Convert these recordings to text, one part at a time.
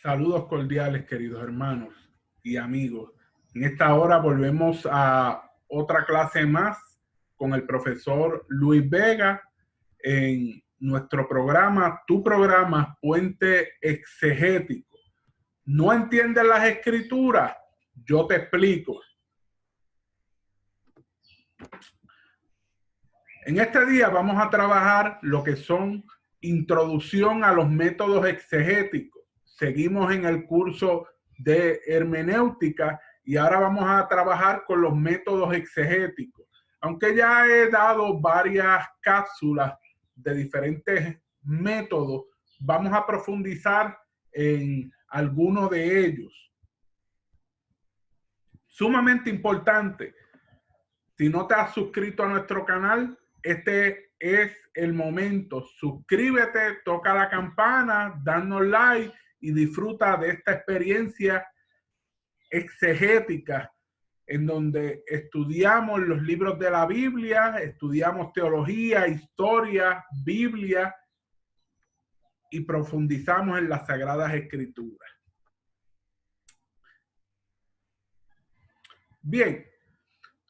Saludos cordiales, queridos hermanos y amigos. En esta hora volvemos a otra clase más con el profesor Luis Vega en nuestro programa, tu programa Puente Exegético. ¿No entiendes las escrituras? Yo te explico. En este día vamos a trabajar lo que son introducción a los métodos exegéticos. Seguimos en el curso de hermenéutica y ahora vamos a trabajar con los métodos exegéticos. Aunque ya he dado varias cápsulas de diferentes métodos, vamos a profundizar en algunos de ellos. Sumamente importante, si no te has suscrito a nuestro canal, este es el momento. Suscríbete, toca la campana, danos like y disfruta de esta experiencia exegética en donde estudiamos los libros de la Biblia, estudiamos teología, historia, Biblia y profundizamos en las Sagradas Escrituras. Bien,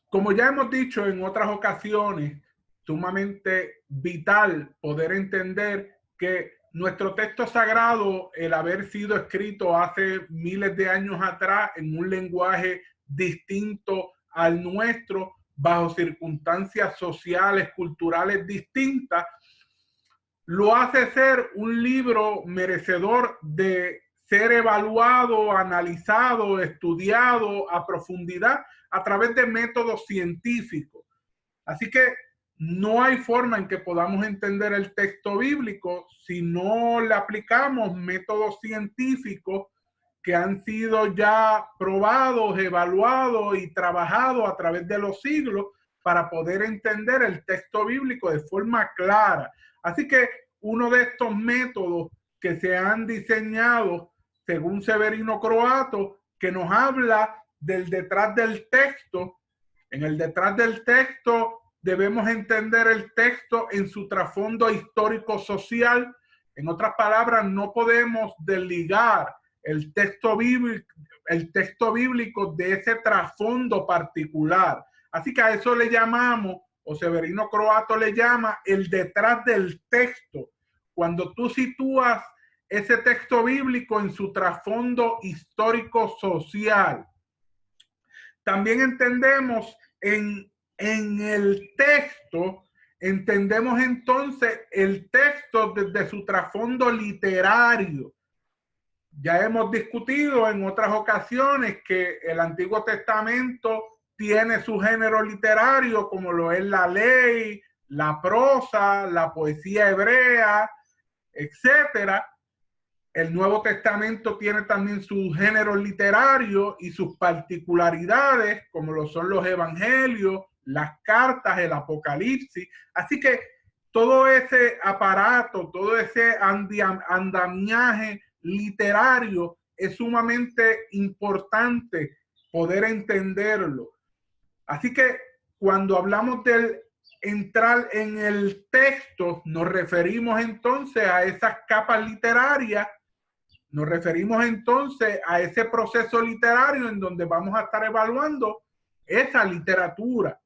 como ya hemos dicho en otras ocasiones, sumamente vital poder entender que nuestro texto sagrado, el haber sido escrito hace miles de años atrás en un lenguaje distinto al nuestro, bajo circunstancias sociales, culturales distintas, lo hace ser un libro merecedor de ser evaluado, analizado, estudiado a profundidad a través de métodos científicos. Así que no hay forma en que podamos entender el texto bíblico si no le aplicamos métodos científicos que han sido ya probados, evaluados y trabajados a través de los siglos para poder entender el texto bíblico de forma clara. Así que uno de estos métodos que se han diseñado según Severino Croato, que nos habla del detrás del texto. En el detrás del texto debemos entender el texto en su trasfondo histórico-social. En otras palabras, no podemos desligar el texto bíblico de ese trasfondo particular. Así que a eso le llamamos, o Severino Croato le llama, el detrás del texto. Cuando tú sitúas ese texto bíblico en su trasfondo histórico-social. También entendemos en el texto, entendemos entonces el texto desde su trasfondo literario. Ya hemos discutido en otras ocasiones que el Antiguo Testamento tiene su género literario, como lo es la ley, la prosa, la poesía hebrea, etcétera. El Nuevo Testamento tiene también sus géneros literarios y sus particularidades, como lo son los evangelios, las cartas, el Apocalipsis. Así que todo ese aparato, todo ese andamiaje literario es sumamente importante poder entenderlo. Así que cuando hablamos del entrar en el texto, nos referimos entonces a esas capas literarias. Nos referimos entonces a ese proceso literario en donde vamos a estar evaluando esa literatura.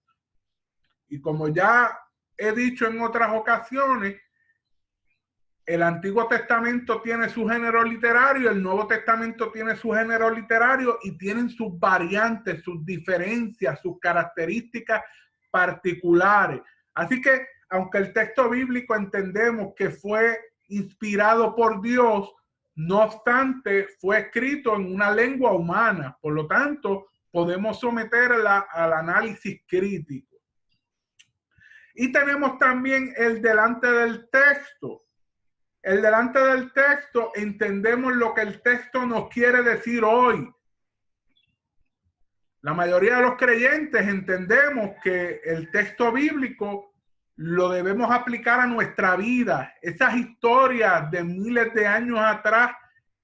Y como ya he dicho en otras ocasiones, el Antiguo Testamento tiene su género literario, el Nuevo Testamento tiene su género literario y tienen sus variantes, sus diferencias, sus características particulares. Así que, aunque el texto bíblico entendemos que fue inspirado por Dios, no obstante, fue escrito en una lengua humana. Por lo tanto, podemos someterla al análisis crítico. Y tenemos también el delante del texto. El delante del texto, entendemos lo que el texto nos quiere decir hoy. La mayoría de los creyentes entendemos que el texto bíblico lo debemos aplicar a nuestra vida. Esas historias de miles de años atrás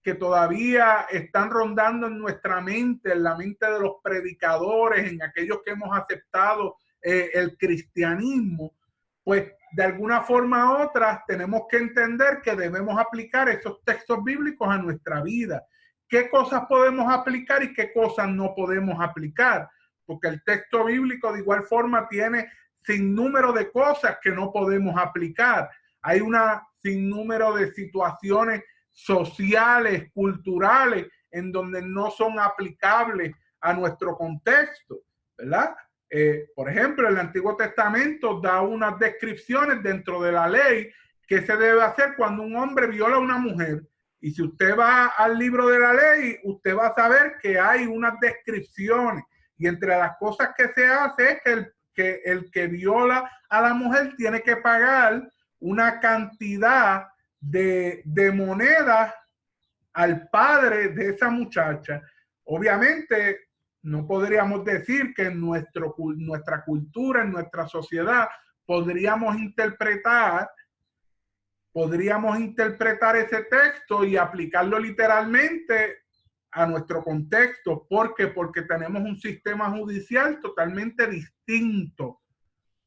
que todavía están rondando en nuestra mente, en la mente de los predicadores, en aquellos que hemos aceptado el cristianismo, pues de alguna forma u otra tenemos que entender que debemos aplicar esos textos bíblicos a nuestra vida. qué cosas podemos aplicar y qué cosas no podemos aplicar, porque el texto bíblico de igual forma tiene sinnúmero de cosas que no podemos aplicar. Hay una sinnúmero de situaciones sociales, culturales, en donde no son aplicables a nuestro contexto, ¿verdad? Por ejemplo, el Antiguo Testamento da unas descripciones dentro de la ley que se debe hacer cuando un hombre viola a una mujer. Y si usted va al libro de la ley, usted va a saber que hay unas descripciones. Y entre las cosas que se hace es que el que viola a la mujer tiene que pagar una cantidad de moneda al padre de esa muchacha. Obviamente, no podríamos decir que en nuestra cultura, en nuestra sociedad, podríamos interpretar ese texto y aplicarlo literalmente a nuestro contexto. ¿Por qué? Porque tenemos un sistema judicial totalmente distinto.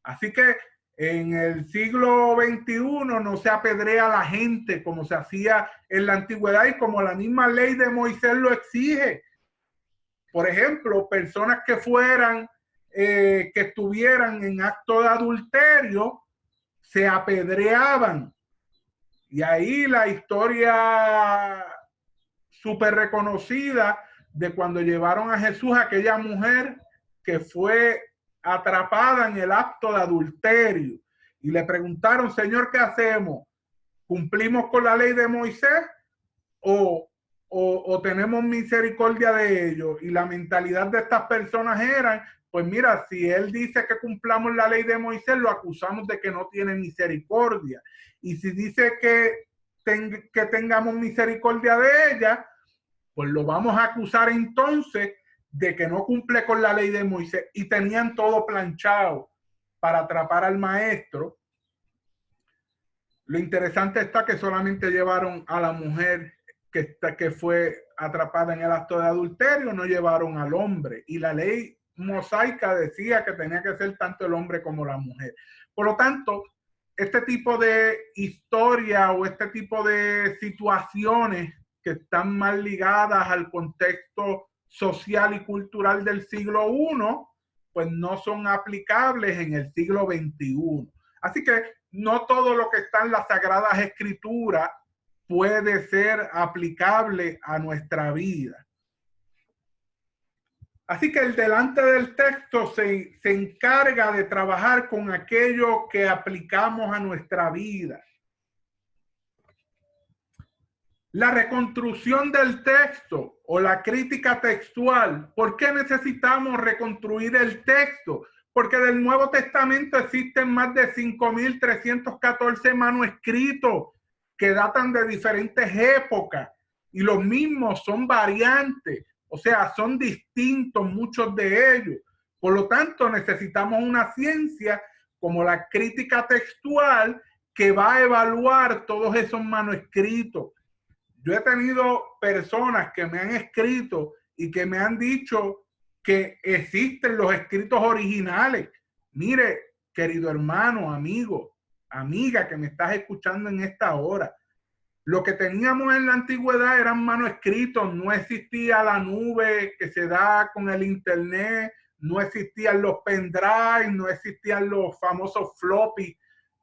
Así que en el siglo XXI no se apedrea a la gente como se hacía en la antigüedad y como la misma ley de Moisés lo exige. Por ejemplo, personas que estuvieran en acto de adulterio, se apedreaban. Y ahí la historia súper reconocida de cuando llevaron a Jesús a aquella mujer que fue atrapada en el acto de adulterio. Y le preguntaron, Señor, ¿qué hacemos? ¿Cumplimos con la ley de Moisés o tenemos misericordia de ellos? Y la mentalidad de estas personas era, pues mira, si él dice que cumplamos la ley de Moisés, lo acusamos de que no tiene misericordia. Y si dice que tengamos misericordia de ella, pues lo vamos a acusar entonces de que no cumple con la ley de Moisés. Y tenían todo planchado para atrapar al maestro. Lo interesante está que solamente llevaron a la mujer que fue atrapada en el acto de adulterio, no llevaron al hombre. Y la ley mosaica decía que tenía que ser tanto el hombre como la mujer. Por lo tanto, este tipo de historia o este tipo de situaciones que están más ligadas al contexto social y cultural del siglo I, pues no son aplicables en el siglo XXI. Así que no todo lo que está en las Sagradas Escrituras puede ser aplicable a nuestra vida. Así que el delante del texto se encarga de trabajar con aquello que aplicamos a nuestra vida. La reconstrucción del texto o la crítica textual. ¿Por qué necesitamos reconstruir el texto? Porque del Nuevo Testamento existen más de 5.314 manuscritos que datan de diferentes épocas y los mismos son variantes, o sea, son distintos muchos de ellos. Por lo tanto, necesitamos una ciencia como la crítica textual que va a evaluar todos esos manuscritos. Yo he tenido personas que me han escrito y que me han dicho que existen los escritos originales. Mire, querido hermano, amigo, amiga que me estás escuchando en esta hora, lo que teníamos en la antigüedad eran manuscritos, no existía la nube que se da con el internet, no existían los pendrive, no existían los famosos floppy,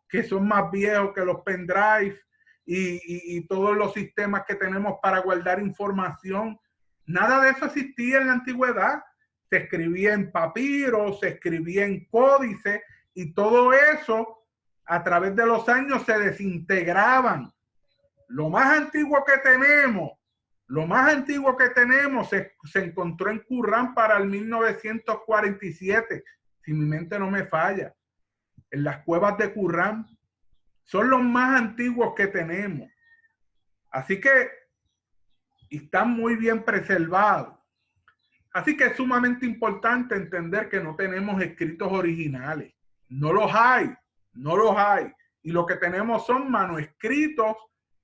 que son más viejos que los pendrive, y todos los sistemas que tenemos para guardar información. Nada de eso existía en la antigüedad. Se escribía en papiro, se escribía en códice, y todo eso a través de los años se desintegraban. Lo más antiguo que tenemos se encontró en Qumrán para el 1947, si mi mente no me falla, en las cuevas de Qumrán. Son los más antiguos que tenemos. Así que están muy bien preservados. Así que es sumamente importante entender que no tenemos escritos originales. No los hay, no los hay. Y lo que tenemos son manuscritos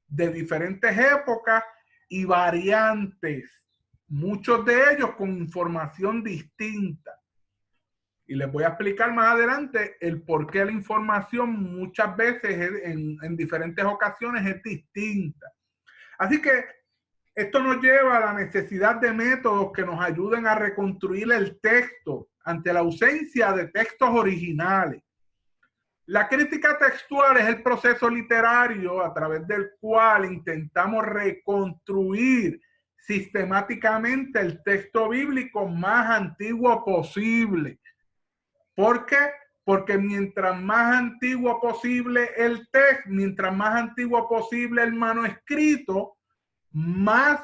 de diferentes épocas y variantes. Muchos de ellos con información distinta. Y les voy a explicar más adelante el por qué la información muchas veces en diferentes ocasiones es distinta. Así que Esto nos lleva a la necesidad de métodos que nos ayuden a reconstruir el texto ante la ausencia de textos originales. La crítica textual es el proceso literario a través del cual intentamos reconstruir sistemáticamente el texto bíblico más antiguo posible. ¿Por qué? Porque mientras más antiguo posible el texto, mientras más antiguo posible el manuscrito, más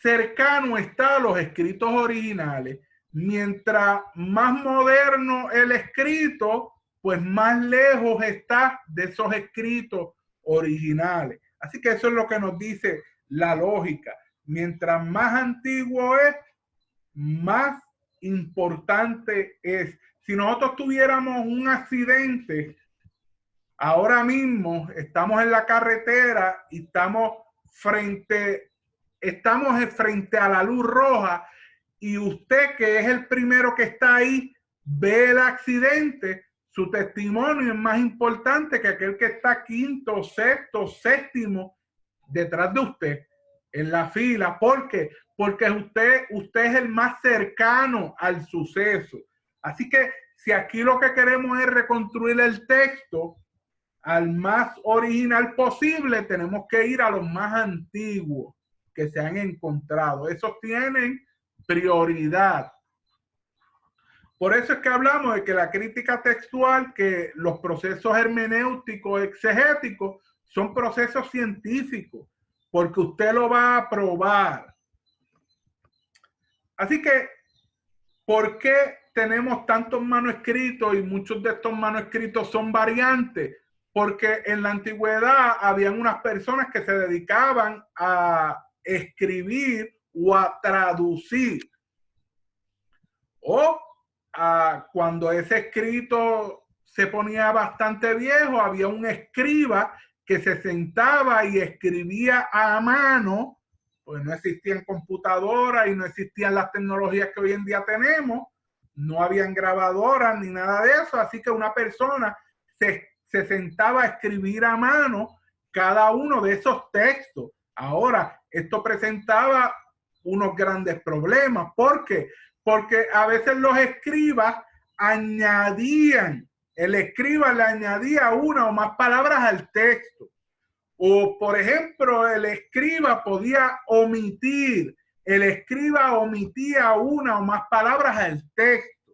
cercano está a los escritos originales. Mientras más moderno el escrito, pues más lejos está de esos escritos originales. Así que eso es lo que nos dice la lógica. Mientras más antiguo es, más importante es. Si nosotros tuviéramos un accidente, ahora mismo estamos en la carretera y estamos frente a la luz roja, y usted, que es el primero que está ahí, ve el accidente, su testimonio es más importante que aquel que está quinto, sexto, séptimo detrás de usted en la fila. ¿Por qué? Porque usted es el más cercano al suceso. Así que si aquí lo que queremos es reconstruir el texto al más original posible, tenemos que ir a los más antiguos que se han encontrado. Esos tienen prioridad. Por eso es que hablamos de que la crítica textual, que los procesos hermenéuticos exegéticos son procesos científicos, porque usted lo va a probar. Así que, ¿por qué tenemos tantos manuscritos y muchos de estos manuscritos son variantes? Porque en la antigüedad habían unas personas que se dedicaban a escribir o a traducir. O cuando ese escrito se ponía bastante viejo, había un escriba que se sentaba y escribía a mano, pues no existían computadoras y no existían las tecnologías que hoy en día tenemos, no habían grabadoras ni nada de eso, así que una persona se sentaba a escribir a mano cada uno de esos textos. Ahora, esto presentaba unos grandes problemas. ¿Por qué? Porque a veces los escribas el escriba le añadía una o más palabras al texto. O, por ejemplo, el escriba omitía una o más palabras al texto.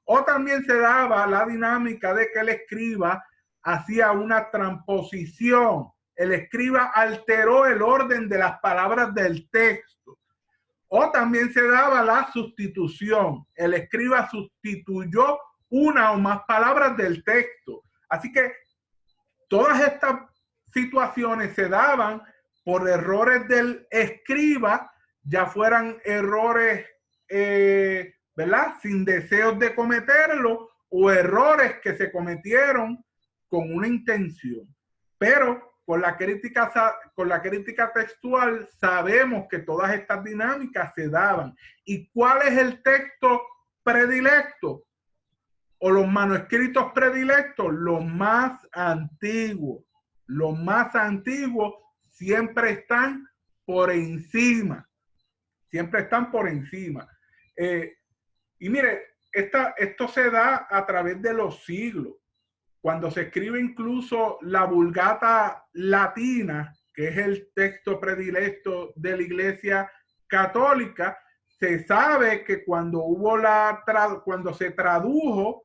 O también se daba la dinámica de que el escriba hacía una transposición. El escriba alteró el orden de las palabras del texto. O también se daba la sustitución. El escriba sustituyó una o más palabras del texto. Así que todas estas situaciones se daban por errores del escriba, ya fueran errores, ¿verdad?, sin deseos de cometerlo, o errores que se cometieron con una intención. Pero con la crítica textual sabemos que todas estas dinámicas se daban. ¿Y cuál es el texto predilecto? O los manuscritos predilectos, los más antiguos. Los más antiguos siempre están por encima. Siempre están por encima. Y mire, esto se da a través de los siglos. Cuando se escribe incluso la Vulgata latina, que es el texto predilecto de la Iglesia Católica, se sabe que cuando se tradujo,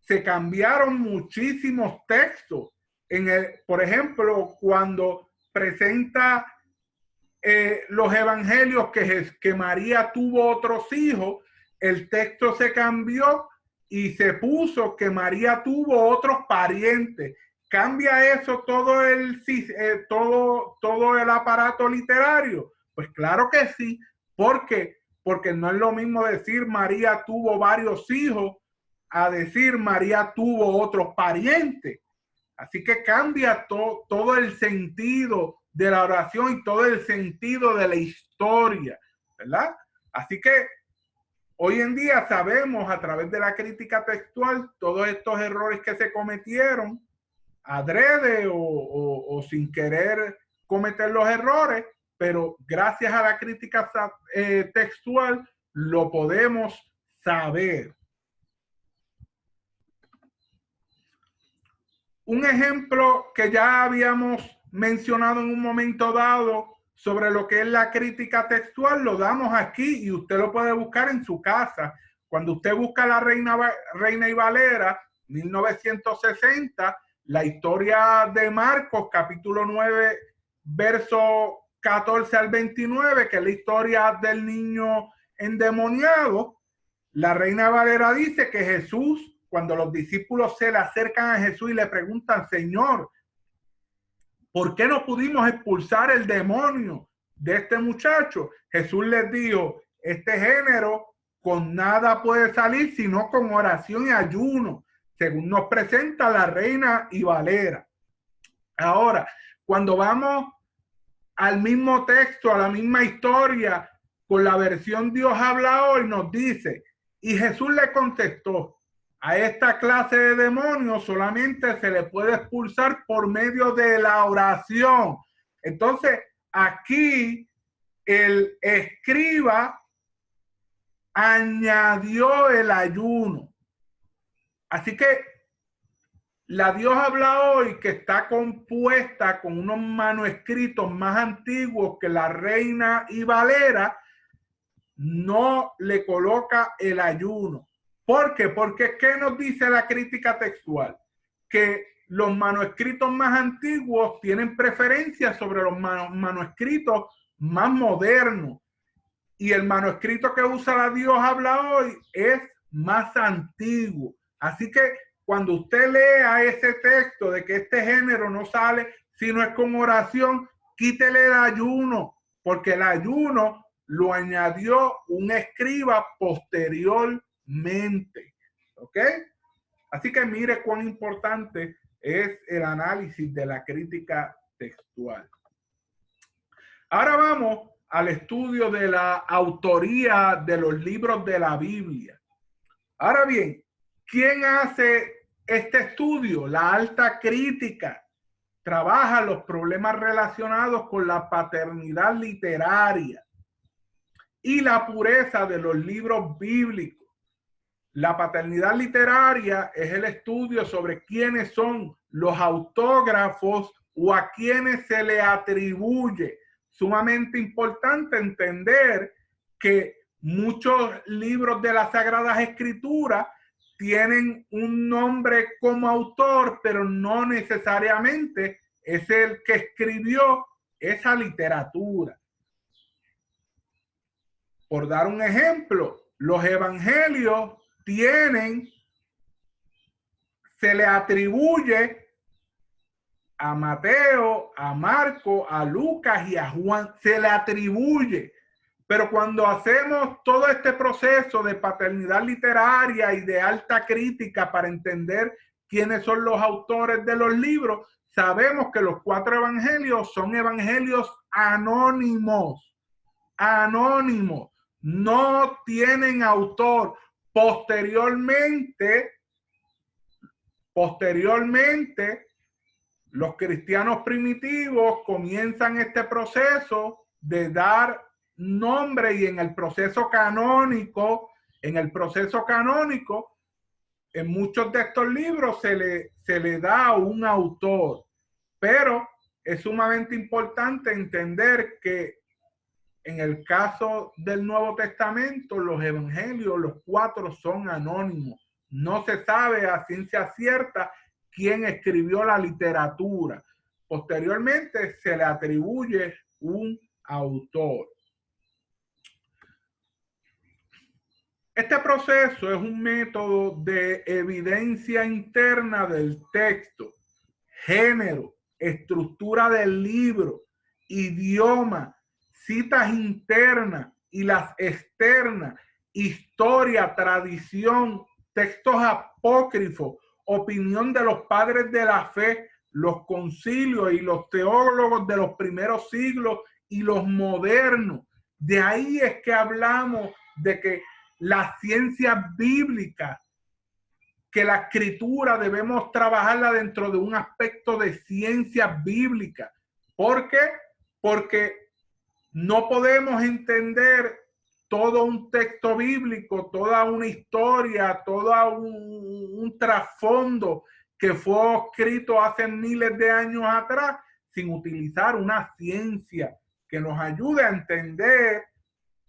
se cambiaron muchísimos textos. Por ejemplo, cuando presenta los evangelios que María tuvo otros hijos, el texto se cambió y se puso que María tuvo otros parientes. ¿Cambia eso todo el aparato literario? Pues claro que sí. ¿Por qué? Porque no es lo mismo decir María tuvo varios hijos a decir María tuvo otros parientes. Así que cambia todo el sentido de la oración y todo el sentido de la historia, ¿verdad? Así que hoy en día sabemos a través de la crítica textual todos estos errores que se cometieron adrede o sin querer cometer los errores, pero gracias a la crítica textual lo podemos saber. Un ejemplo que ya habíamos mencionado en un momento dado sobre lo que es la crítica textual, lo damos aquí y usted lo puede buscar en su casa. Cuando usted busca la Reina y Valera, 1960, la historia de Marcos, capítulo 9, verso 14 al 29, que es la historia del niño endemoniado, la Reina Valera dice que Jesús, cuando los discípulos se le acercan a Jesús y le preguntan, Señor, ¿por qué no pudimos expulsar el demonio de este muchacho? Jesús les dijo, este género con nada puede salir sino con oración y ayuno, según nos presenta la Reina y Valera. Ahora, cuando vamos al mismo texto, a la misma historia, con la versión Dios habla hoy, nos dice, y Jesús le contestó, a esta clase de demonios solamente se le puede expulsar por medio de la oración. Entonces, aquí el escriba añadió el ayuno. Así que la Dios habla hoy, que está compuesta con unos manuscritos más antiguos que la Reina y Valera, no le coloca el ayuno. ¿Por qué? Porque ¿qué nos dice la crítica textual? Que los manuscritos más antiguos tienen preferencia sobre los manuscritos más modernos. Y el manuscrito que usa la Dios habla hoy es más antiguo. Así que cuando usted lea ese texto de que este género no sale si no es con oración, quítele el ayuno, porque el ayuno lo añadió un escriba posteriormente. ¿Ok? Así que mire cuán importante es el análisis de la crítica textual. Ahora vamos al estudio de la autoría de los libros de la Biblia. Ahora bien, ¿quién hace este estudio? La alta crítica trabaja los problemas relacionados con la paternidad literaria y la pureza de los libros bíblicos. La paternidad literaria es el estudio sobre quiénes son los autógrafos o a quienes se le atribuye. Sumamente importante entender que muchos libros de las Sagradas Escrituras tienen un nombre como autor, pero no necesariamente es el que escribió esa literatura. Por dar un ejemplo, los evangelios se le atribuye a Mateo, a Marco, a Lucas y a Juan, se le atribuye. Pero cuando hacemos todo este proceso de paternidad literaria y de alta crítica para entender quiénes son los autores de los libros, sabemos que los 4 evangelios son evangelios anónimos. Anónimos. No tienen autor. Posteriormente, los cristianos primitivos comienzan este proceso de dar nombre y en el proceso canónico, en muchos de estos libros se le da un autor. Pero es sumamente importante entender que en el caso del Nuevo Testamento, los evangelios, los 4 son anónimos. No se sabe a ciencia cierta quién escribió la literatura. Posteriormente se le atribuye un autor. Este proceso es un método de evidencia interna del texto, género, estructura del libro, idioma, citas internas y las externas, historia, tradición, textos apócrifos, opinión de los padres de la fe, los concilios y los teólogos de los primeros siglos y los modernos. De ahí es que hablamos de que las ciencias bíblicas que la escritura debemos trabajarla dentro de un aspecto de ciencias bíblicas. ¿Por qué? Porque no podemos entender todo un texto bíblico, toda una historia, todo un trasfondo que fue escrito hace miles de años atrás sin utilizar una ciencia que nos ayude a entender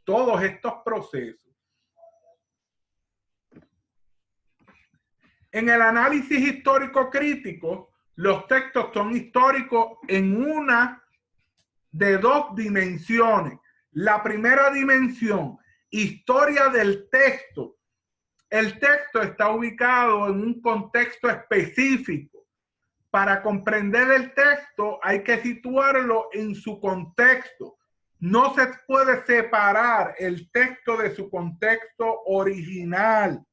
todos estos procesos. En el análisis histórico crítico, los textos son históricos en una de dos dimensiones. La primera dimensión, historia del texto. El texto está ubicado en un contexto específico. Para comprender el texto hay que situarlo en su contexto. No se puede separar el texto de su contexto original.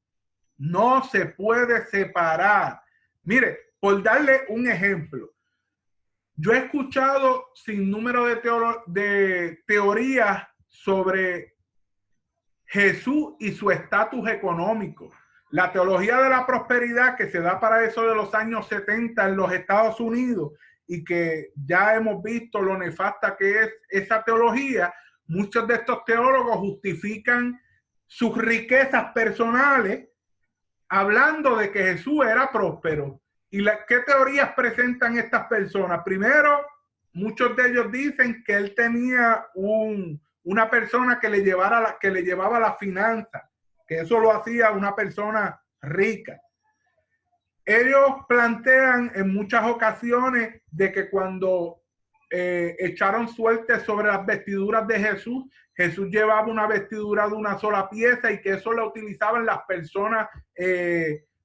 No se puede separar. Mire, por darle un ejemplo, yo he escuchado sin número de teorías sobre Jesús y su estatus económico. La teología de la prosperidad que se da para eso de los años 70 en los Estados Unidos y que ya hemos visto lo nefasta que es esa teología, muchos de estos teólogos justifican sus riquezas personales hablando de que Jesús era próspero. ¿Y qué teorías presentan estas personas? Primero, muchos de ellos dicen que él tenía una persona que le llevaba la finanza, que eso lo hacía una persona rica. Ellos plantean en muchas ocasiones de que cuando echaron suerte sobre las vestiduras de Jesús, Jesús llevaba una vestidura de una sola pieza y que eso lo utilizaban las personas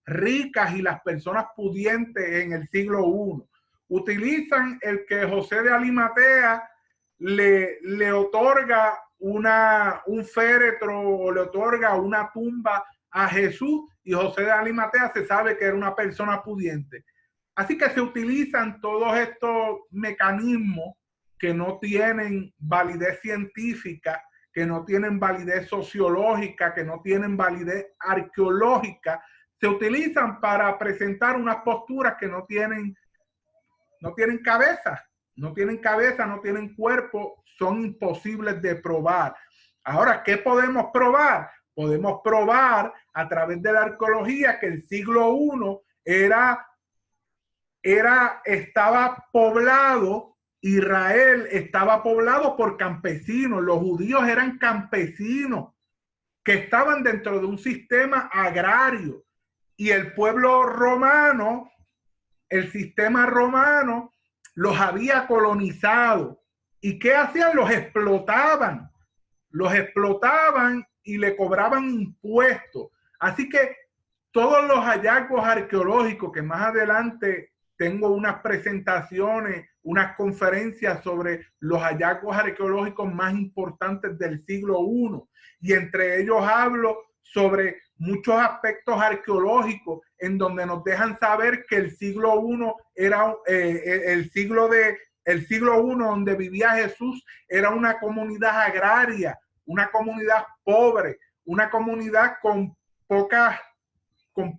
ricas y las personas pudientes en el siglo I. Utilizan el que José de Arimatea le otorga un féretro o le otorga una tumba a Jesús y José de Arimatea se sabe que era una persona pudiente. Así que se utilizan todos estos mecanismos que no tienen validez científica, que no tienen validez sociológica, que no tienen validez arqueológica, se utilizan para presentar unas posturas que no tienen cabeza, no tienen cuerpo, son imposibles de probar. Ahora, ¿qué podemos probar? Podemos probar a través de la arqueología que el siglo I estaba poblado, Israel estaba poblado por campesinos, los judíos eran campesinos que estaban dentro de un sistema agrario y el pueblo romano, el sistema romano los había colonizado. ¿Y qué hacían? Los explotaban y le cobraban impuestos. Así que todos los hallazgos arqueológicos, que más adelante tengo unas presentaciones, unas conferencias sobre los hallazgos arqueológicos más importantes del siglo I, y entre ellos hablo sobre muchos aspectos arqueológicos en donde nos dejan saber que el siglo I era el siglo I donde vivía Jesús era una comunidad agraria, una comunidad pobre, una comunidad con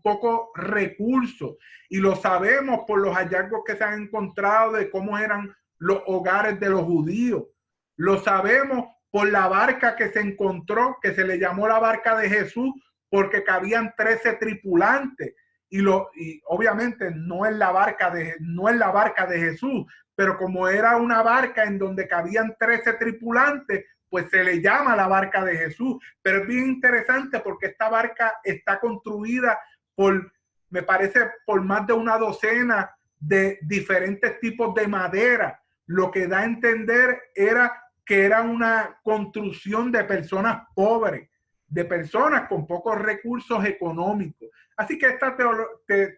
pocos recursos, y lo sabemos por los hallazgos que se han encontrado de cómo eran los hogares de los judíos. Lo sabemos por la barca que se encontró, que se le llamó la barca de Jesús, porque cabían 13 tripulantes. Y obviamente no es la barca de Jesús, pero como era una barca en donde cabían 13 tripulantes, pues se le llama la barca de Jesús. Pero es bien interesante porque esta barca está construida me parece, por más de una docena de diferentes tipos de madera. Lo que da a entender que era una construcción de personas pobres, de personas con pocos recursos económicos. Así que esta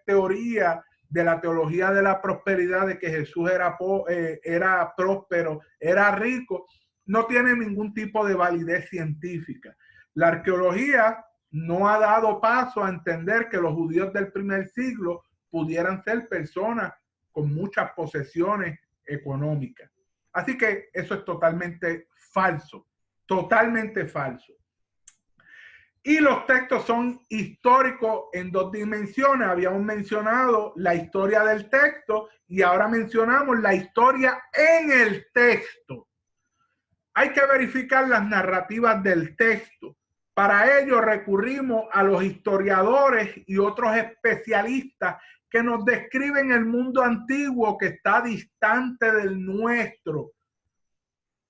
teoría de la teología de la prosperidad, de que Jesús era próspero, era rico, no tiene ningún tipo de validez científica. La arqueología no ha dado paso a entender que los judíos del primer siglo pudieran ser personas con muchas posesiones económicas. Así que eso es totalmente falso, totalmente falso. Y los textos son históricos en dos dimensiones. Habíamos mencionado la historia del texto y ahora mencionamos la historia en el texto. Hay que verificar las narrativas del texto. Para ello recurrimos a los historiadores y otros especialistas que nos describen el mundo antiguo que está distante del nuestro.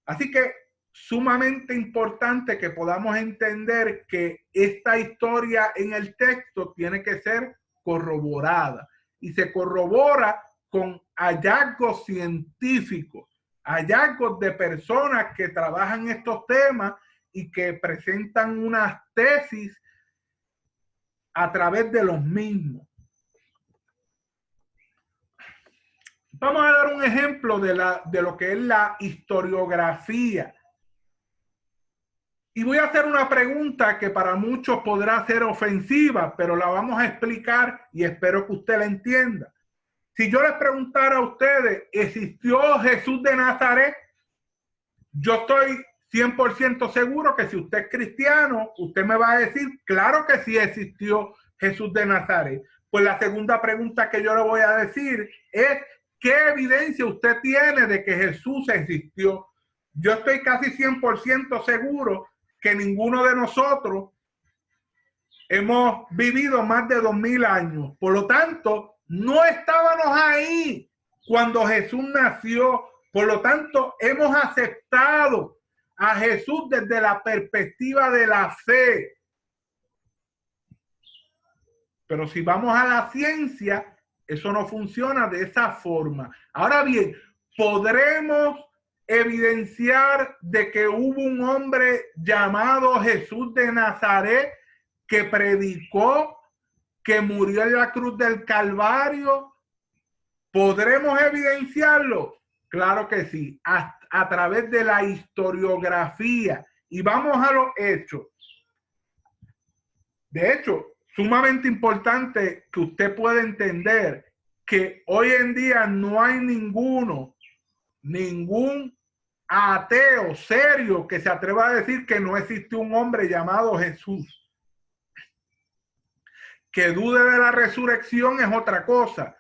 Así que sumamente importante que podamos entender que esta historia en el texto tiene que ser corroborada y se corrobora con hallazgos científicos, hallazgos de personas que trabajan estos temas y que presentan unas tesis a través de los mismos. Vamos a dar un ejemplo de lo que es la historiografía. Y voy a hacer una pregunta que para muchos podrá ser ofensiva, pero la vamos a explicar y espero que usted la entienda. Si yo les preguntara a ustedes, ¿existió Jesús de Nazaret? Yo estoy 100% seguro que si usted es cristiano, usted me va a decir, claro que sí existió Jesús de Nazaret. Pues la segunda pregunta que yo le voy a decir es, ¿qué evidencia usted tiene de que Jesús existió? Yo estoy casi 100% seguro que ninguno de nosotros hemos vivido más de 2000 años. Por lo tanto, no estábamos ahí cuando Jesús nació. Por lo tanto, hemos aceptado a Jesús desde la perspectiva de la fe. Pero si vamos a la ciencia, eso no funciona de esa forma. Ahora bien, podremos evidenciar de que hubo un hombre llamado Jesús de Nazaret que predicó, que murió en la cruz del Calvario. ¿Podremos evidenciarlo? Claro que sí, a través de la historiografía. Y vamos a los hechos. De hecho, sumamente importante que usted pueda entender que hoy en día no hay ningún ateo serio que se atreva a decir que no existe un hombre llamado Jesús. Que dude de la resurrección es otra cosa,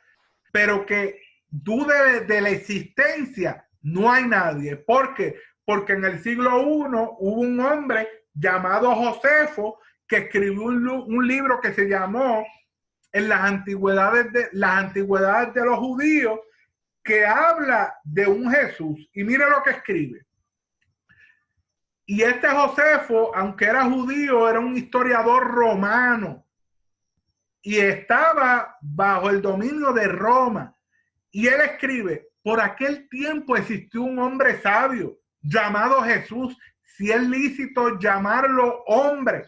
pero que dude de la existencia no hay nadie. ¿Por qué? Porque en el siglo I hubo un hombre llamado Josefo que escribió un libro que se llamó En las antigüedades de los judíos, que habla de un Jesús. Y mire lo que escribe. Y este Josefo, aunque era judío, era un historiador romano y estaba bajo el dominio de Roma. Y él escribe, por aquel tiempo existió un hombre sabio llamado Jesús, si es lícito llamarlo hombre,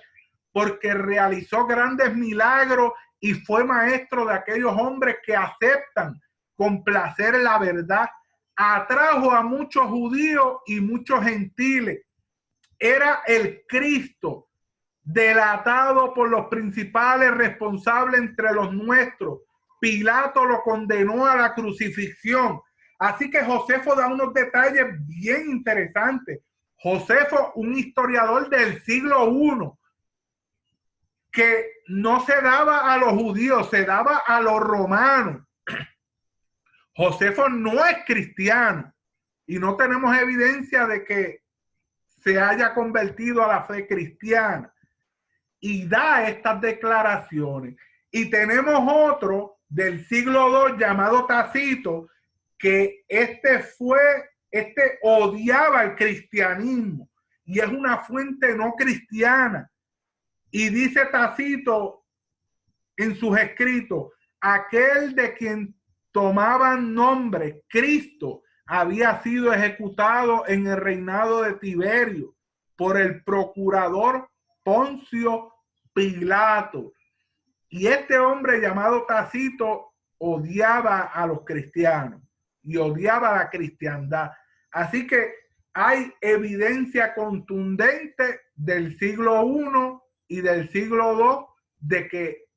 porque realizó grandes milagros y fue maestro de aquellos hombres que aceptan con placer la verdad. Atrajo a muchos judíos y muchos gentiles. Era el Cristo, delatado por los principales responsables entre los nuestros. Pilato lo condenó a la crucifixión. Así que Josefo da unos detalles bien interesantes. Josefo, un historiador del siglo I, que no se daba a los judíos, se daba a los romanos. Josefo no es cristiano y no tenemos evidencia de que se haya convertido a la fe cristiana. Y da estas declaraciones. Y tenemos otro del siglo II llamado Tácito, que este odiaba el cristianismo y es una fuente no cristiana. Y dice Tácito en sus escritos, aquel de quien tomaban nombre Cristo había sido ejecutado en el reinado de Tiberio por el procurador Poncio Pilato. Y este hombre llamado Tácito odiaba a los cristianos y odiaba la cristiandad. Así que hay evidencia contundente del siglo I y del siglo II de que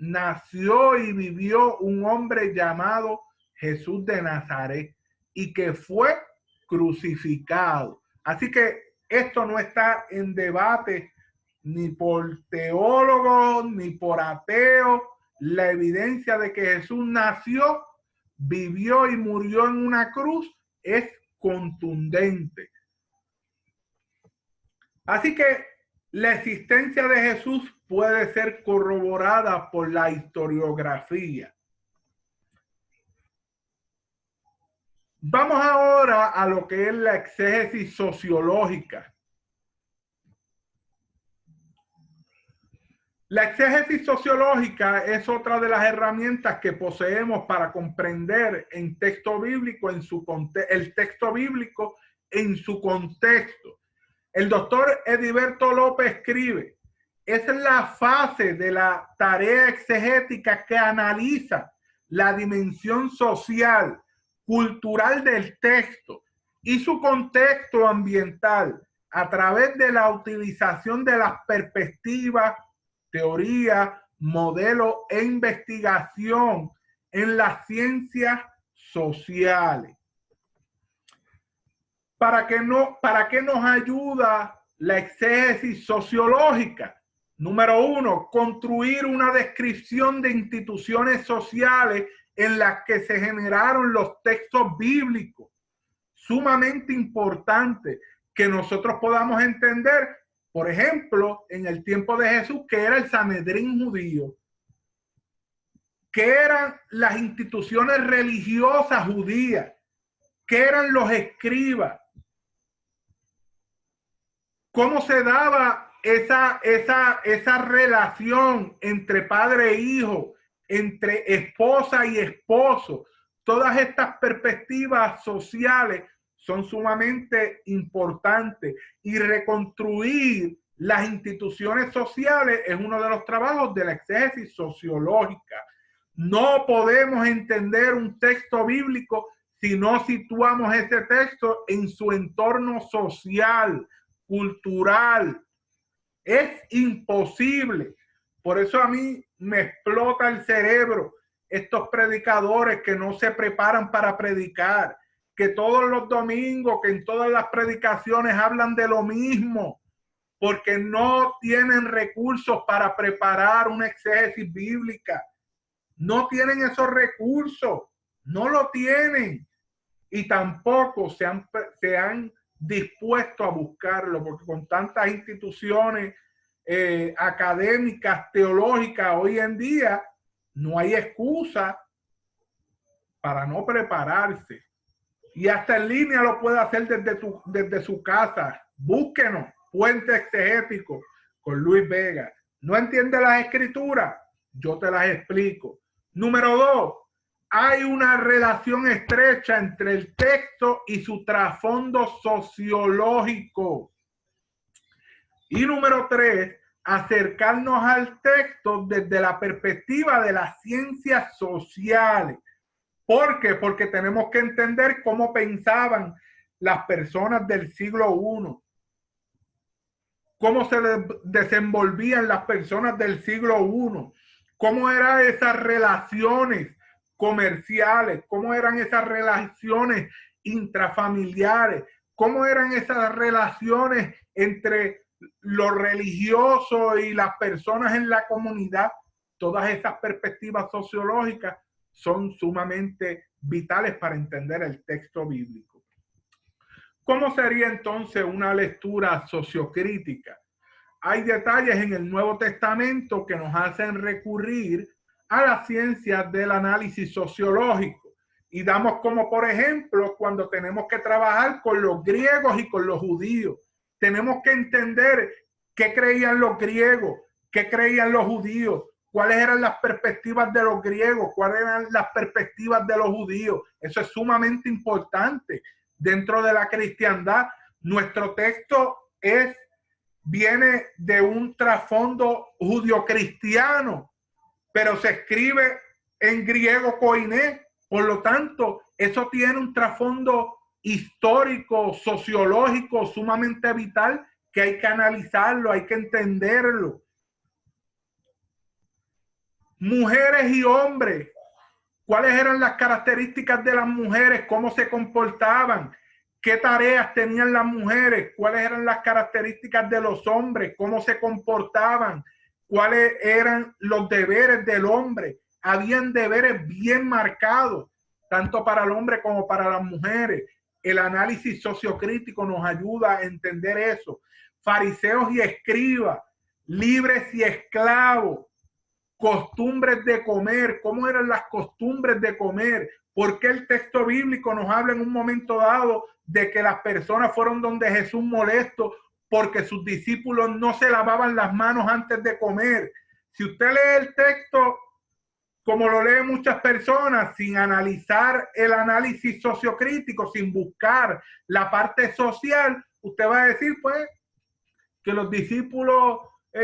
nació y vivió un hombre llamado Jesús de Nazaret y que fue crucificado. Así que esto no está en debate ni por teólogos, ni por ateos, la evidencia de que Jesús nació, vivió y murió en una cruz es contundente. Así que la existencia de Jesús puede ser corroborada por la historiografía. Vamos ahora a lo que es la exégesis sociológica. La exégesis sociológica es otra de las herramientas que poseemos para comprender el texto bíblico en su contexto. El doctor Ediberto López escribe: es la fase de la tarea exegética que analiza la dimensión social, cultural del texto y su contexto ambiental a través de la utilización de las perspectivas, teoría, modelo e investigación en las ciencias sociales. ¿Para qué nos ayuda la exégesis sociológica? Número uno, construir una descripción de instituciones sociales en las que se generaron los textos bíblicos. Sumamente importante que nosotros podamos entender, por ejemplo, en el tiempo de Jesús, que era el Sanedrín judío, que eran las instituciones religiosas judías, que eran los escribas, cómo se daba esa relación entre padre e hijo, entre esposa y esposo. Todas estas perspectivas sociales son sumamente importantes, y reconstruir las instituciones sociales es uno de los trabajos de la exégesis sociológica. No podemos entender un texto bíblico si no situamos ese texto en su entorno social, cultural. Es imposible. Por eso a mí me explota el cerebro estos predicadores que no se preparan para predicar, que todos los domingos, que en todas las predicaciones hablan de lo mismo, porque no tienen recursos para preparar una exégesis bíblica. No tienen esos recursos, no lo tienen, y tampoco se han dispuesto a buscarlo, porque con tantas instituciones académicas, teológicas hoy en día, no hay excusa para no prepararse. Y hasta en línea lo puede hacer desde su casa. Búsquenos, Puente Exegético con Luis Vega. ¿No entiende las escrituras? Yo te las explico. Número 2, hay una relación estrecha entre el texto y su trasfondo sociológico. Y número 3, acercarnos al texto desde la perspectiva de las ciencias sociales. ¿Por qué? Porque tenemos que entender cómo pensaban las personas del siglo I, cómo se desenvolvían las personas del siglo I, cómo eran esas relaciones comerciales, cómo eran esas relaciones intrafamiliares, cómo eran esas relaciones entre lo religioso y las personas en la comunidad. Todas esas perspectivas sociológicas son sumamente vitales para entender el texto bíblico. ¿Cómo sería entonces una lectura sociocrítica? Hay detalles en el Nuevo Testamento que nos hacen recurrir a las ciencias del análisis sociológico, y damos como por ejemplo cuando tenemos que trabajar con los griegos y con los judíos. Tenemos que entender qué creían los griegos, qué creían los judíos, cuáles eran las perspectivas de los griegos, cuáles eran las perspectivas de los judíos. Eso es sumamente importante. Dentro de la cristiandad, nuestro texto viene de un trasfondo judio-cristiano, pero se escribe en griego koiné. Por lo tanto, eso tiene un trasfondo histórico, sociológico sumamente vital, que hay que analizarlo, hay que entenderlo. Mujeres y hombres, ¿cuáles eran las características de las mujeres? ¿Cómo se comportaban? qué tareas tenían las mujeres, cuáles eran las características de los hombres, cómo se comportaban, cuáles eran los deberes del hombre. Habían deberes bien marcados, tanto para el hombre como para las mujeres. El análisis sociocrítico nos ayuda a entender eso. Fariseos y escribas, libres y esclavos, costumbres de comer, cómo eran las costumbres de comer, por qué el texto bíblico nos habla en un momento dado de que las personas fueron donde Jesús molesto porque sus discípulos no se lavaban las manos antes de comer. Si usted lee el texto como lo leen muchas personas, sin analizar el análisis sociocrítico, sin buscar la parte social, usted va a decir pues que los discípulos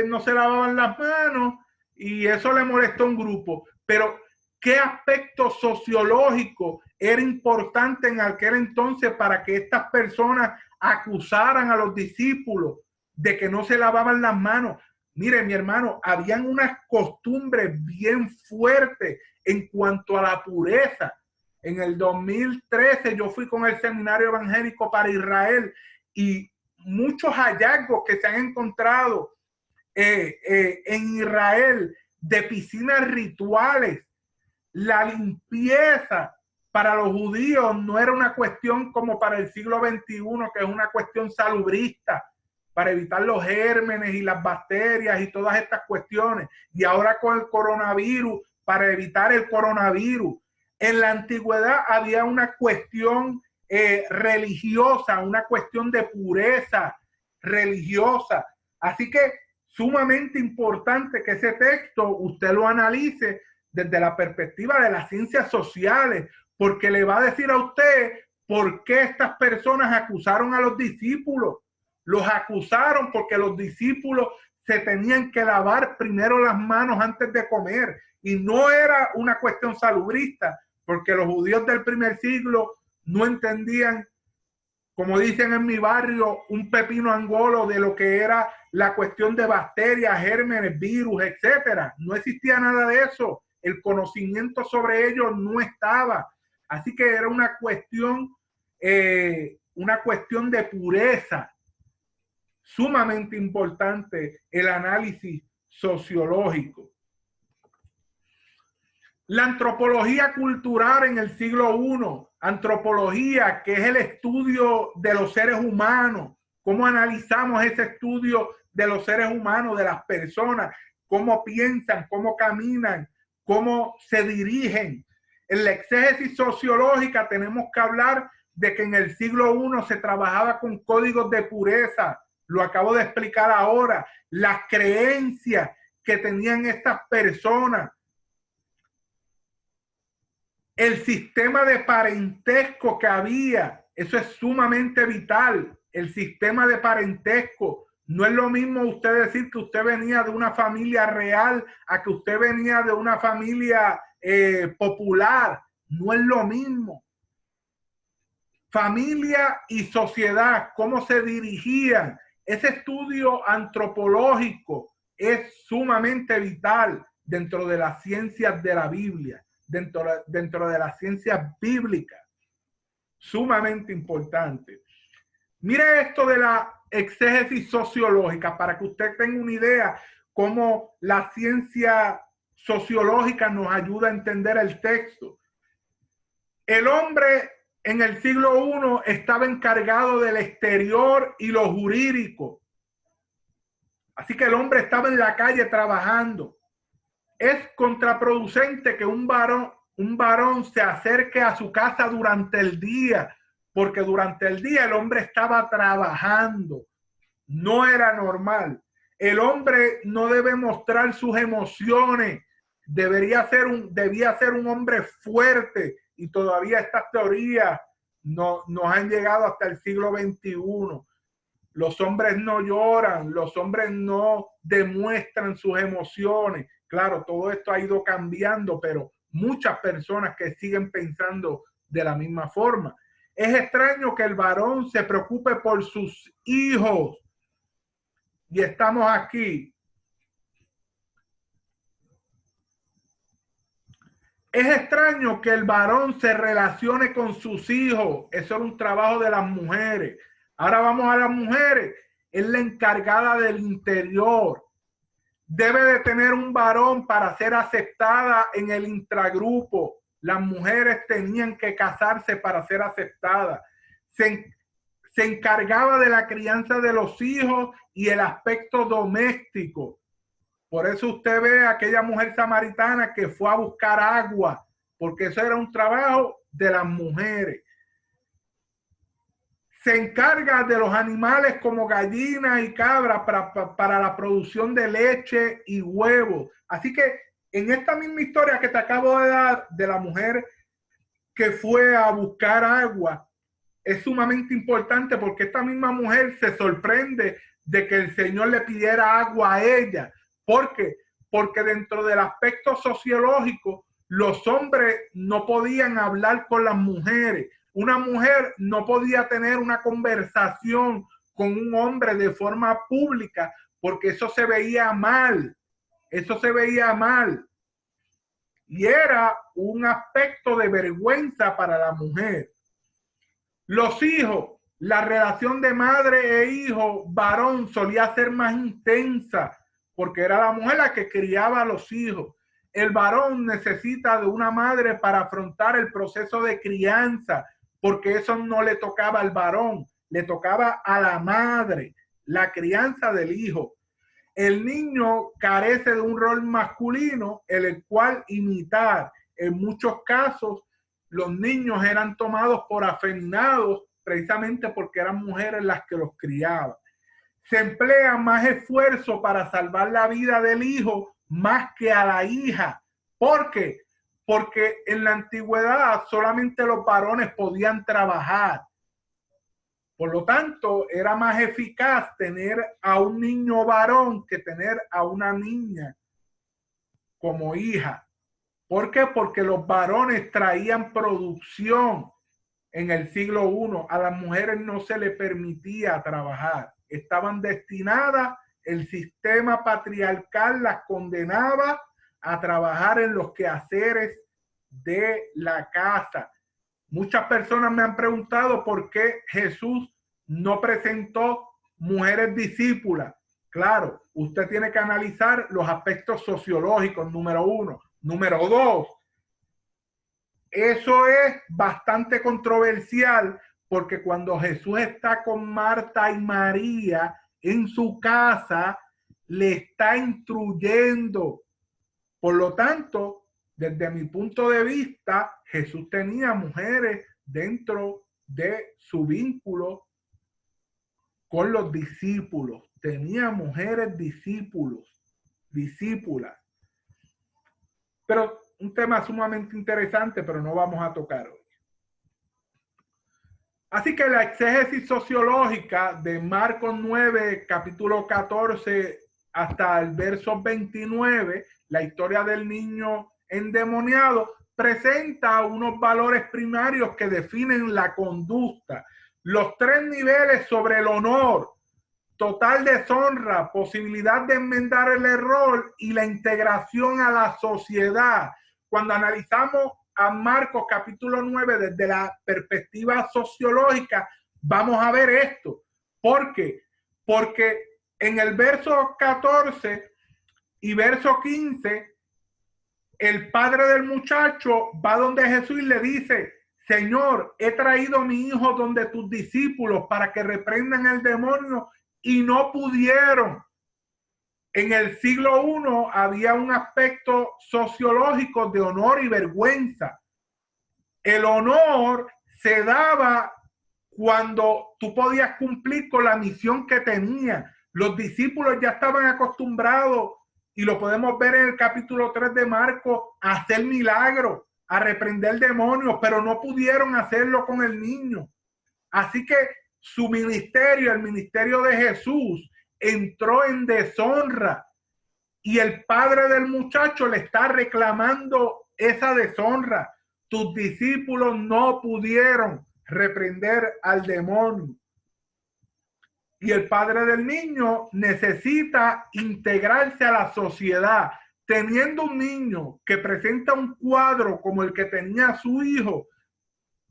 no se lavaban las manos y eso le molestó a un grupo. Pero ¿qué aspecto sociológico era importante en aquel entonces para que estas personas acusaran a los discípulos de que no se lavaban las manos? Mire, mi hermano, habían unas costumbres bien fuertes en cuanto a la pureza. En el 2013 yo fui con el Seminario Evangélico para Israel y muchos hallazgos que se han encontrado en Israel de piscinas rituales. La limpieza para los judíos no era una cuestión como para el siglo XXI, que es una cuestión salubrista, para evitar los gérmenes y las bacterias y todas estas cuestiones. Y ahora con el coronavirus, para evitar el coronavirus. En la antigüedad había una cuestión religiosa, una cuestión de pureza religiosa. Así que sumamente importante que ese texto usted lo analice desde la perspectiva de las ciencias sociales, porque le va a decir a usted por qué estas personas acusaron a los discípulos. Los acusaron porque los discípulos se tenían que lavar primero las manos antes de comer. Y no era una cuestión salubrista, porque los judíos del primer siglo no entendían, como dicen en mi barrio, un pepino angolo de lo que era la cuestión de bacterias, gérmenes, virus, etcétera. No existía nada de eso. El conocimiento sobre ellos no estaba. Así que era una cuestión de pureza. Sumamente importante el análisis sociológico. La antropología cultural en el siglo I, antropología que es el estudio de los seres humanos, cómo analizamos ese estudio de los seres humanos, de las personas, cómo piensan, cómo caminan, cómo se dirigen. En la exégesis sociológica tenemos que hablar de que en el siglo I se trabajaba con códigos de pureza. Lo acabo de explicar ahora, las creencias que tenían estas personas, el sistema de parentesco que había, eso es sumamente vital, el sistema de parentesco. No es lo mismo usted decir que usted venía de una familia real a que usted venía de una familia popular, no es lo mismo. Familia y sociedad, cómo se dirigían. Ese estudio antropológico es sumamente vital dentro de las ciencias de la Biblia, dentro de las ciencias bíblicas. Sumamente importante. Mire esto de la exégesis sociológica para que usted tenga una idea cómo la ciencia sociológica nos ayuda a entender el texto. El hombre en el siglo I estaba encargado del exterior y lo jurídico. Así que el hombre estaba en la calle trabajando. Es contraproducente que un varón se acerque a su casa durante el día, porque durante el día el hombre estaba trabajando. No era normal. El hombre no debe mostrar sus emociones. Debía ser un hombre fuerte. Y todavía estas teorías nos han llegado hasta el siglo XXI. Los hombres no lloran, los hombres no demuestran sus emociones. Claro, todo esto ha ido cambiando, pero muchas personas que siguen pensando de la misma forma. Es extraño que el varón se preocupe por sus hijos. Y estamos aquí. Es extraño que el varón se relacione con sus hijos. Eso era un trabajo de las mujeres. Ahora vamos a las mujeres. Es la encargada del interior. Debe de tener un varón para ser aceptada en el intragrupo. Las mujeres tenían que casarse para ser aceptadas. Se encargaba de la crianza de los hijos y el aspecto doméstico. Por eso usted ve a aquella mujer samaritana que fue a buscar agua, porque eso era un trabajo de las mujeres. Se encarga de los animales como gallinas y cabras para la producción de leche y huevos. Así que en esta misma historia que te acabo de dar de la mujer que fue a buscar agua, es sumamente importante porque esta misma mujer se sorprende de que el Señor le pidiera agua a ella. ¿Por qué? Porque dentro del aspecto sociológico, los hombres no podían hablar con las mujeres. Una mujer no podía tener una conversación con un hombre de forma pública porque eso se veía mal. Eso se veía mal. Y era un aspecto de vergüenza para la mujer. Los hijos, la relación de madre e hijo varón solía ser más intensa porque era la mujer la que criaba a los hijos. El varón necesita de una madre para afrontar el proceso de crianza, porque eso no le tocaba al varón, le tocaba a la madre, la crianza del hijo. El niño carece de un rol masculino en el cual imitar. En muchos casos, los niños eran tomados por afeminados precisamente porque eran mujeres las que los criaban. Se emplea más esfuerzo para salvar la vida del hijo más que a la hija. ¿Por qué? Porque en la antigüedad solamente los varones podían trabajar. Por lo tanto, era más eficaz tener a un niño varón que tener a una niña como hija. ¿Por qué? Porque los varones traían producción en el siglo I. A las mujeres no se les permitía trabajar. Estaban destinadas, el sistema patriarcal las condenaba a trabajar en los quehaceres de la casa. Muchas personas me han preguntado por qué Jesús no presentó mujeres discípulas. Claro, usted tiene que analizar los aspectos sociológicos, número uno. Número dos, eso es bastante controversial porque cuando Jesús está con Marta y María en su casa, le está instruyendo. Por lo tanto, desde mi punto de vista, Jesús tenía mujeres dentro de su vínculo con los discípulos. Tenía mujeres discípulas. Pero un tema sumamente interesante, pero no vamos a tocar hoy. Así que la exégesis sociológica de Marcos 9, capítulo 14 hasta el verso 29, la historia del niño endemoniado, presenta unos valores primarios que definen la conducta. Los tres niveles sobre el honor, total deshonra, posibilidad de enmendar el error y la integración a la sociedad. Cuando analizamos a Marcos capítulo 9 desde la perspectiva sociológica, vamos a ver esto. ¿Por qué? Porque en el verso 14 y verso 15, el padre del muchacho va donde Jesús y le dice: Señor, he traído a mi hijo donde tus discípulos para que reprendan el demonio y no pudieron. En el siglo I había un aspecto sociológico de honor y vergüenza. El honor se daba cuando tú podías cumplir con la misión que tenías. Los discípulos ya estaban acostumbrados, y lo podemos ver en el capítulo 3 de Marcos, a hacer milagros, a reprender demonios, pero no pudieron hacerlo con el niño. Así que su ministerio, el ministerio de Jesús, entró en deshonra, y el padre del muchacho le está reclamando esa deshonra. Tus discípulos no pudieron reprender al demonio. Y el padre del niño necesita integrarse a la sociedad, teniendo un niño que presenta un cuadro como el que tenía su hijo,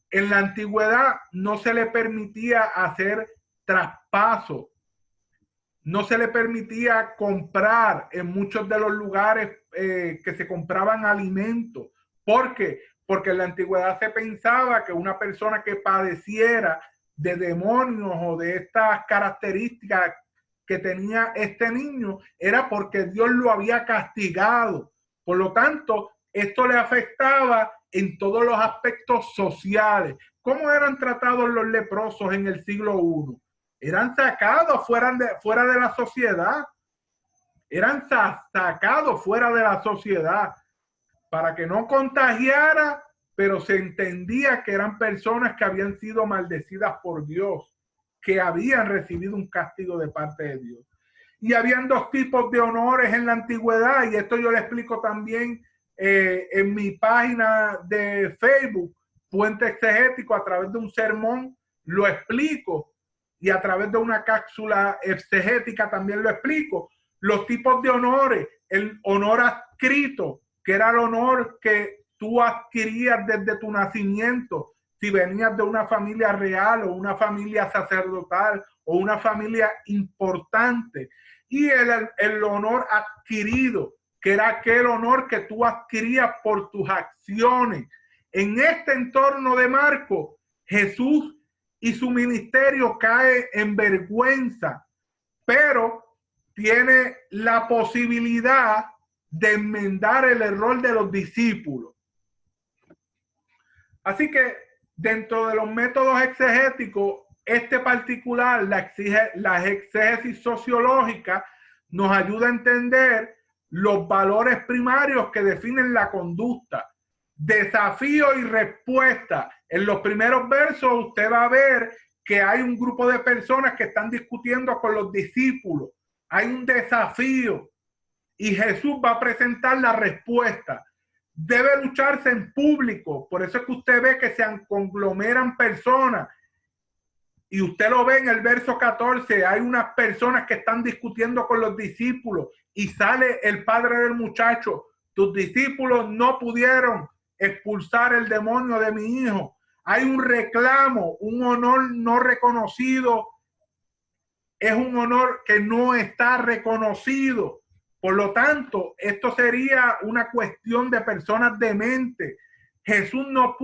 en la antigüedad no se le permitía hacer traspaso, no se le permitía comprar en muchos de los lugares que se compraban alimentos. ¿Por qué? Porque en la antigüedad se pensaba que una persona que padeciera de demonios o de estas características que tenía este niño era porque Dios lo había castigado. Por lo tanto, esto le afectaba en todos los aspectos sociales. ¿Cómo eran tratados los leprosos en el siglo I? Eran sacados fuera de la sociedad. Eran sacados fuera de la sociedad para que no contagiara, pero se entendía que eran personas que habían sido maldecidas por Dios, que habían recibido un castigo de parte de Dios. Y habían dos tipos de honores en la antigüedad, y esto yo le explico también en mi página de Facebook, Puente Exegético, a través de un sermón, lo explico, y a través de una cápsula exegética también lo explico. Los tipos de honores, el honor adscrito, que era el honor que tú adquirías desde tu nacimiento, si venías de una familia real o una familia sacerdotal o una familia importante, y el honor adquirido, que era aquel honor que tú adquirías por tus acciones. En este entorno de Marcos, Jesús y su ministerio cae en vergüenza, pero tiene la posibilidad de enmendar el error de los discípulos. Así que dentro de los métodos exegéticos, este particular, la exégesis sociológica, nos ayuda a entender los valores primarios que definen la conducta. Desafío y respuesta. En los primeros versos usted va a ver que hay un grupo de personas que están discutiendo con los discípulos. Hay un desafío y Jesús va a presentar la respuesta. Debe lucharse en público. Por eso es que usted ve que se conglomeran personas. Y usted lo ve en el verso 14. Hay unas personas que están discutiendo con los discípulos. Y sale el padre del muchacho. Tus discípulos no pudieron expulsar el demonio de mi hijo. Hay un reclamo, un honor no reconocido. Es un honor que no está reconocido. Por lo tanto, esto sería una cuestión de personas dementes. Jesús no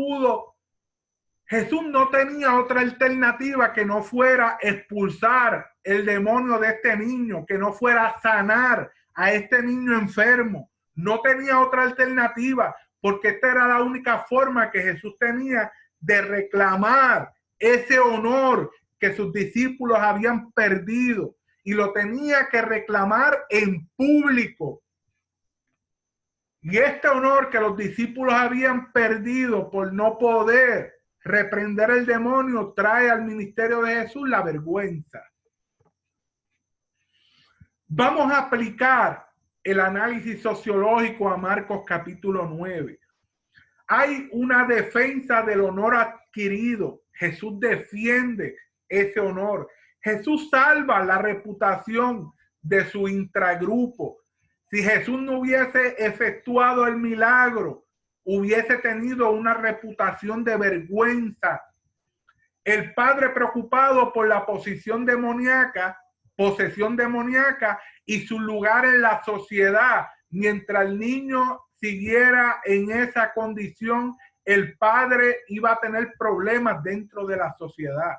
tenía otra alternativa que no fuera expulsar el demonio de este niño, que no fuera sanar a este niño enfermo. No tenía otra alternativa, porque esta era la única forma que Jesús tenía de reclamar ese honor que sus discípulos habían perdido. Y lo tenía que reclamar en público. Y este honor que los discípulos habían perdido por no poder reprender el demonio trae al ministerio de Jesús la vergüenza. Vamos a aplicar el análisis sociológico a Marcos capítulo 9. Hay una defensa del honor adquirido. Jesús defiende ese honor. Jesús salva la reputación de su intragrupo. Si Jesús no hubiese efectuado el milagro, hubiese tenido una reputación de vergüenza. El padre preocupado por la posesión demoníaca y su lugar en la sociedad, mientras el niño siguiera en esa condición, el padre iba a tener problemas dentro de la sociedad.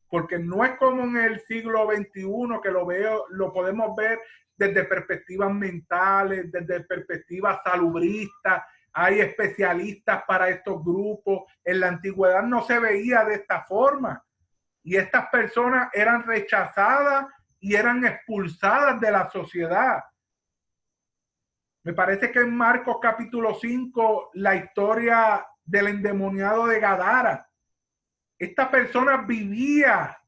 Porque no es como en el siglo XXI que lo podemos ver desde perspectivas mentales, desde perspectivas salubristas. Hay especialistas para estos grupos. En la antigüedad no se veía de esta forma. Y estas personas eran rechazadas y eran expulsadas de la sociedad. Me parece que en Marcos capítulo 5, la historia del endemoniado de Gadara, esta persona vivía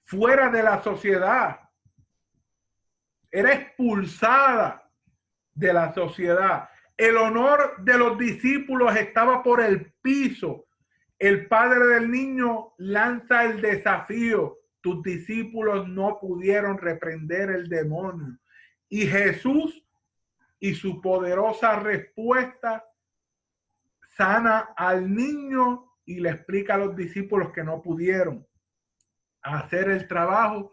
fuera de la sociedad, era expulsada de la sociedad. El honor de los discípulos estaba por el piso. El padre del niño lanza el desafío. Tus discípulos no pudieron reprender el demonio. Y Jesús y su poderosa respuesta sana al niño y le explica a los discípulos que no pudieron hacer el trabajo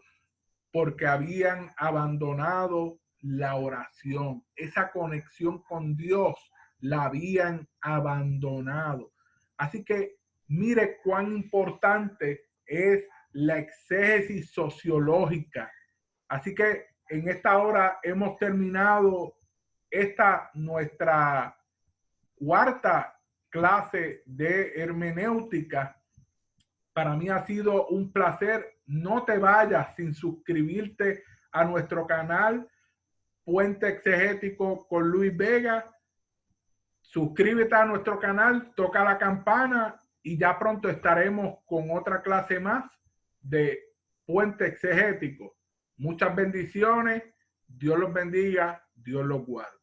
porque habían abandonado la oración. Esa conexión con Dios la habían abandonado. Así que mire cuán importante es la exégesis sociológica. Así que en esta hora hemos terminado esta nuestra cuarta clase de hermenéutica. Para mí ha sido un placer. No te vayas sin suscribirte a nuestro canal Puente Exegético con Luis Vega. Suscríbete a nuestro canal, toca la campana y ya pronto estaremos con otra clase más de Puente Exegético. Muchas bendiciones. Dios los bendiga. Dios los guarde.